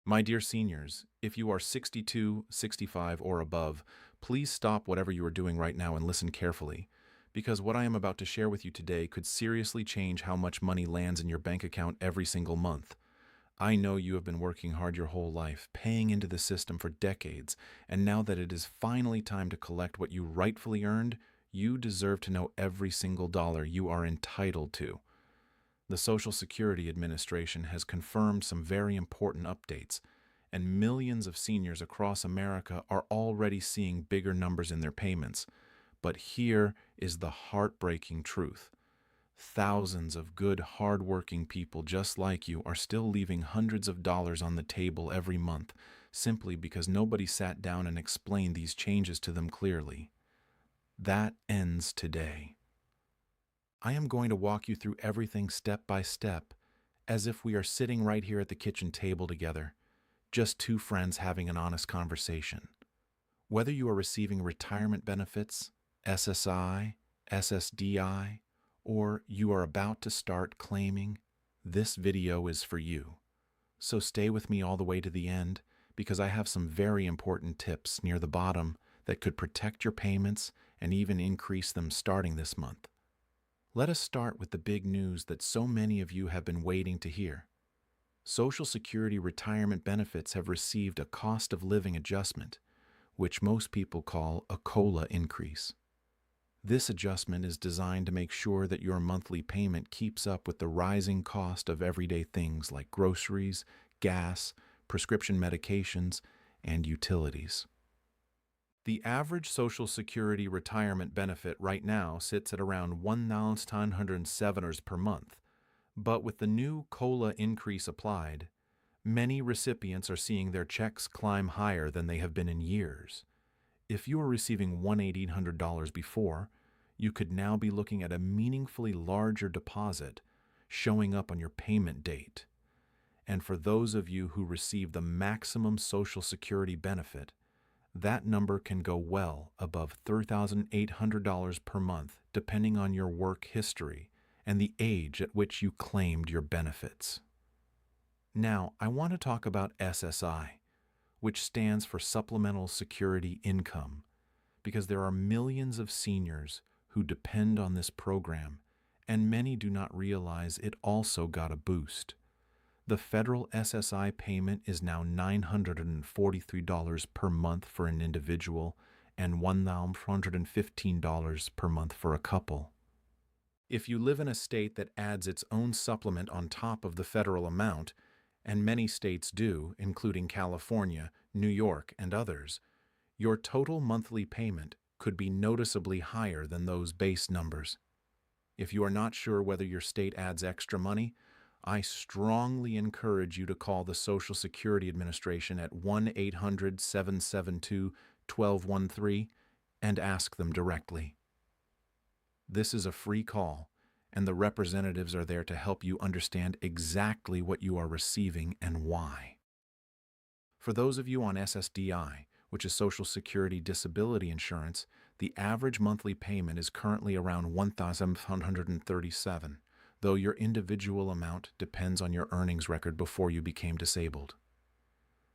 My dear seniors, if you are 62, 65, or above, please stop whatever you are doing right now and listen carefully, because what I am about to share with you today could seriously change how much money lands in your bank account every single month. I know you have been working hard your whole life, paying into the system for decades, and now that it is finally time to collect what you rightfully earned, you deserve to know every single dollar you are entitled to. The Social Security Administration has confirmed some very important updates, and millions of seniors across America are already seeing bigger numbers in their payments. But here is the heartbreaking truth. Thousands of good, hard-working people just like you are still leaving hundreds of dollars on the table every month, simply because nobody sat down and explained these changes to them clearly. That ends today. I am going to walk you through everything step by step, as if we are sitting right here at the kitchen table together, just two friends having an honest conversation. Whether you are receiving retirement benefits, SSI, SSDI, or you are about to start claiming, this video is for you. So stay with me all the way to the end, because I have some very important tips near the bottom that could protect your payments and even increase them starting this month. Let us start with the big news that so many of you have been waiting to hear. Social Security retirement benefits have received a cost of living adjustment, which most people call a COLA increase. This adjustment is designed to make sure that your monthly payment keeps up with the rising cost of everyday things like groceries, gas, prescription medications, and utilities. The average Social Security retirement benefit right now sits at around $1,907 per month, but with the new COLA increase applied, many recipients are seeing their checks climb higher than they have been in years. If you were receiving $1,800 before, you could now be looking at a meaningfully larger deposit showing up on your payment date. And for those of you who receive the maximum Social Security benefit, that number can go well above $3,800 per month, depending on your work history and the age at which you claimed your benefits. Now, I want to talk about SSI, which stands for Supplemental Security Income, because there are millions of seniors who depend on this program, and many do not realize it also got a boost. The federal SSI payment is now $943 per month for an individual and $1,415 per month for a couple. If you live in a state that adds its own supplement on top of the federal amount, and many states do, including California, New York, and others, your total monthly payment could be noticeably higher than those base numbers. If you are not sure whether your state adds extra money, I strongly encourage you to call the Social Security Administration at 1-800-772-1213 and ask them directly. This is a free call, and the representatives are there to help you understand exactly what you are receiving and why. For those of you on SSDI, which is Social Security Disability Insurance, the average monthly payment is currently around $1,137. Though your individual amount depends on your earnings record before you became disabled.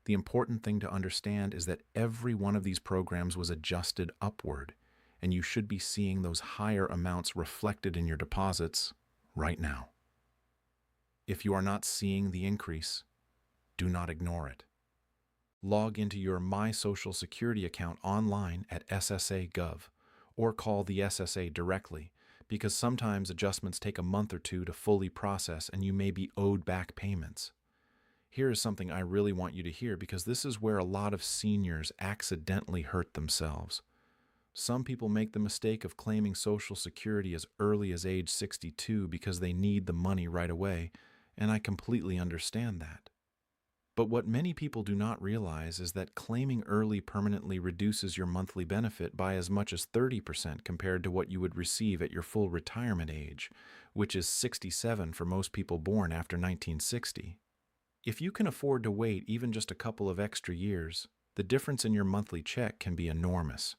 The important thing to understand is that every one of these programs was adjusted upward, and you should be seeing those higher amounts reflected in your deposits right now. If you are not seeing the increase, do not ignore it. Log into your My Social Security account online at SSA.gov or call the SSA directly, because sometimes adjustments take a month or two to fully process and you may be owed back payments. Here is something I really want you to hear, because this is where a lot of seniors accidentally hurt themselves. Some people make the mistake of claiming Social Security as early as age 62 because they need the money right away, and I completely understand that. But what many people do not realize is that claiming early permanently reduces your monthly benefit by as much as 30% compared to what you would receive at your full retirement age, which is 67 for most people born after 1960. If you can afford to wait even just a couple of extra years, the difference in your monthly check can be enormous.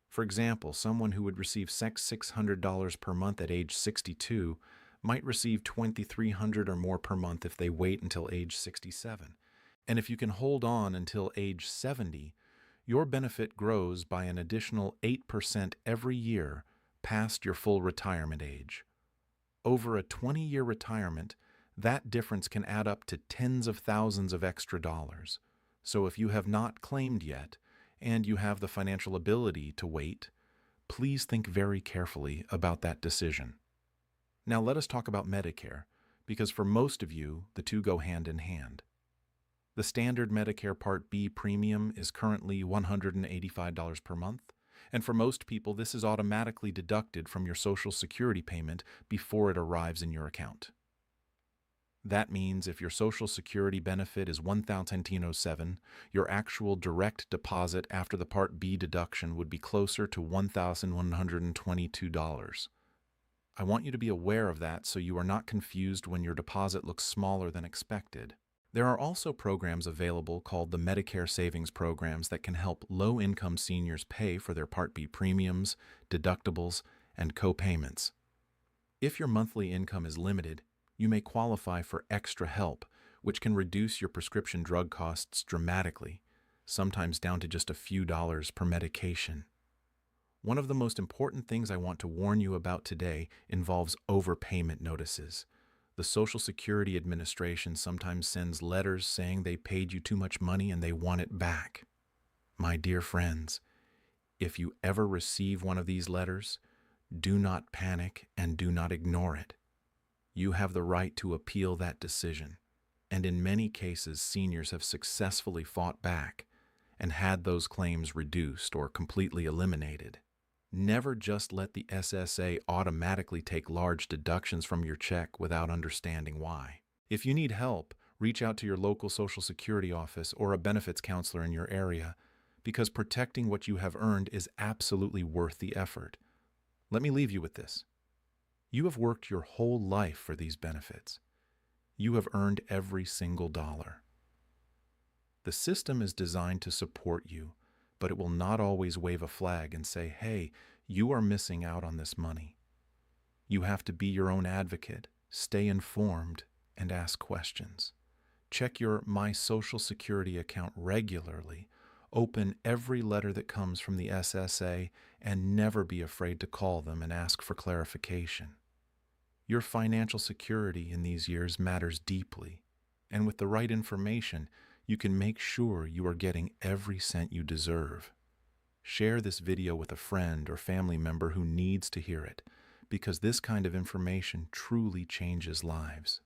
For example, someone who would receive $600 per month at age 62 might receive $2,300 or more per month if they wait until age 67. And if you can hold on until age 70, your benefit grows by an additional 8% every year past your full retirement age. Over a 20-year retirement, that difference can add up to tens of thousands of extra dollars. So if you have not claimed yet, and you have the financial ability to wait, please think very carefully about that decision. Now let us talk about Medicare, because for most of you, the two go hand in hand. The standard Medicare Part B premium is currently $185 per month, and for most people, this is automatically deducted from your Social Security payment before it arrives in your account. That means if your Social Security benefit is $1,007, your actual direct deposit after the Part B deduction would be closer to $1,122. I want you to be aware of that so you are not confused when your deposit looks smaller than expected. There are also programs available called the Medicare Savings Programs that can help low-income seniors pay for their Part B premiums, deductibles, and co-payments. If your monthly income is limited, you may qualify for extra help, which can reduce your prescription drug costs dramatically, sometimes down to just a few dollars per medication. One of the most important things I want to warn you about today involves overpayment notices. The Social Security Administration sometimes sends letters saying they paid you too much money and they want it back. My dear friends, if you ever receive one of these letters, do not panic and do not ignore it. You have the right to appeal that decision, and in many cases, seniors have successfully fought back and had those claims reduced or completely eliminated. Never just let the SSA automatically take large deductions from your check without understanding why. If you need help, reach out to your local Social Security office or a benefits counselor in your area, because protecting what you have earned is absolutely worth the effort. Let me leave you with this. You have worked your whole life for these benefits. You have earned every single dollar. The system is designed to support you, but it will not always wave a flag and say, hey, you are missing out on this money. You have to be your own advocate, stay informed, and ask questions. Check your My Social Security account regularly, open every letter that comes from the SSA, and never be afraid to call them and ask for clarification. Your financial security in these years matters deeply, and with the right information, you can make sure you are getting every cent you deserve. Share this video with a friend or family member who needs to hear it, because this kind of information truly changes lives.